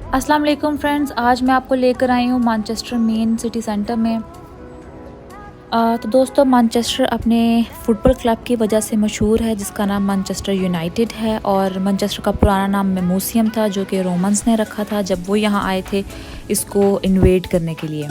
अस्सलाम वालेकुम फ्रेंड्स, आज मैं आपको लेकर आई हूँ मैनचेस्टर मेन सिटी सेंटर में। तो दोस्तों, मैनचेस्टर अपने फुटबॉल क्लब की वजह से मशहूर है जिसका नाम मैनचेस्टर यूनाइटेड है। और मैनचेस्टर का पुराना नाम मेमोसियम था जो कि रोमन्स ने रखा था जब वो यहाँ आए थे इसको इन्वेड करने के लिए।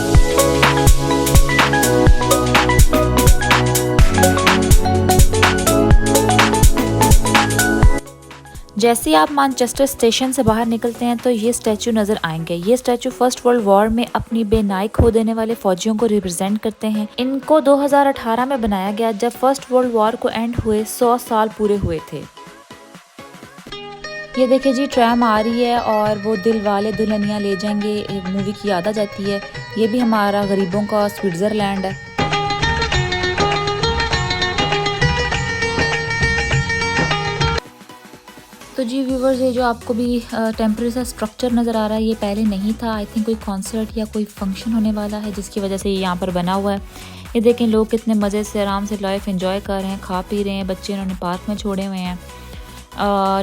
जैसे ही आप मैनचेस्टर स्टेशन से बाहर निकलते हैं तो ये स्टैचू नज़र आएंगे। ये स्टैचू फर्स्ट वर्ल्ड वॉर में अपनी बेनाई खो देने वाले फौजियों को रिप्रेजेंट करते हैं। इनको 2018 में बनाया गया जब फर्स्ट वर्ल्ड वॉर को एंड हुए 100 साल पूरे हुए थे। ये देखिए जी, ट्रैम आ रही है और वो दिल वाले दुल्हनिया ले जाएंगे मूवी की याद आ जाती है। ये भी हमारा गरीबों का स्विट्ज़रलैंड है। तो जी व्यूवर्स, ये जो आपको भी टेम्परेरी सा स्ट्रक्चर नज़र आ रहा है ये पहले नहीं था। आई थिंक कोई कॉन्सर्ट या कोई फंक्शन होने वाला है जिसकी वजह से ये यहाँ पर बना हुआ है। ये देखें, लोग कितने मज़े से आराम से लाइफ एंजॉय कर रहे हैं, खा पी रहे हैं। बच्चे इन्होंने पार्क में छोड़े हुए हैं।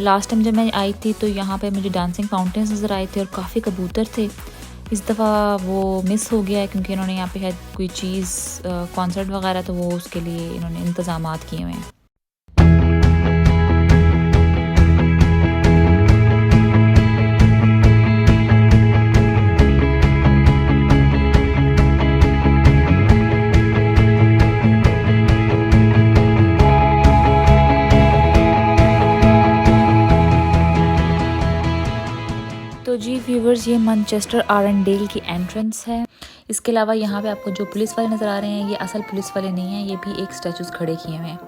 लास्ट टाइम जब मैं आई थी तो यहाँ पे मुझे डांसिंग फाउंटेन्स नज़र आए थे और काफ़ी कबूतर थे। इस दफ़ा वो मिस हो गया है क्योंकि इन्होंने यहाँ पे है कोई चीज़ कॉन्सर्ट वगैरह, तो वो उसके लिए इन्होंने इंतज़ाम किए हुए हैं। तो जी व्यूवर्स, ये मैनचेस्टर आरंडेल की एंट्रेंस है। इसके अलावा यहाँ पे आपको जो पुलिस वाले नज़र आ रहे हैं ये असल पुलिस वाले नहीं हैं, ये भी एक स्टैचूज खड़े किए हुए हैं।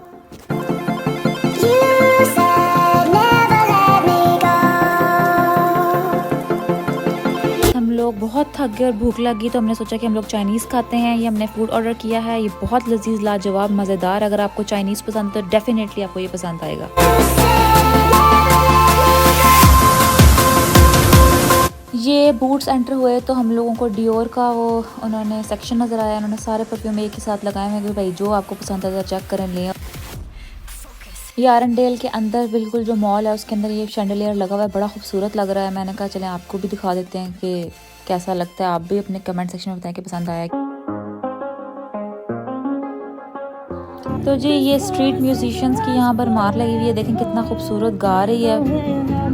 हम लोग बहुत थक गए और भूख लगी तो हमने सोचा कि हम लोग चाइनीज़ खाते हैं। ये हमने फूड ऑर्डर किया है। ये बहुत लजीज, लाजवाब, मज़ेदार। अगर आपको चाइनीज़ पसंद तो डेफिनेटली आपको ये पसंद आएगा। ये बूट्स एंटर हुए तो हम लोगों को डियोर का वो उन्होंने सेक्शन नज़र आया। उन्होंने सारे परफ्यूम एक ही साथ लगाए हुए कि भाई जो आपको पसंद आता है चेक करें, लें। ये आरंडेल के अंदर बिल्कुल जो मॉल है उसके अंदर ये शैंडलियर लगा हुआ है, बड़ा खूबसूरत लग रहा है। मैंने कहा चलें आपको भी दिखा देते हैं कि कैसा लगता है। आप भी अपने कमेंट सेक्शन में बताएं कि पसंद आया। तो जी ये स्ट्रीट म्यूजिशियंस की यहाँ पर मार लगी हुई है। देखें कितना खूबसूरत गा रही है।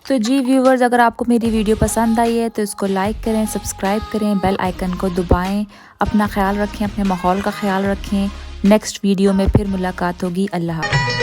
तो जी व्यूवर्स, अगर आपको मेरी वीडियो पसंद आई है तो इसको लाइक करें, सब्सक्राइब करें, बेल आइकन को दबाएं। अपना ख्याल रखें, अपने माहौल का ख्याल रखें। नेक्स्ट वीडियो में फिर मुलाकात होगी। अल्लाह हाफ़िज़।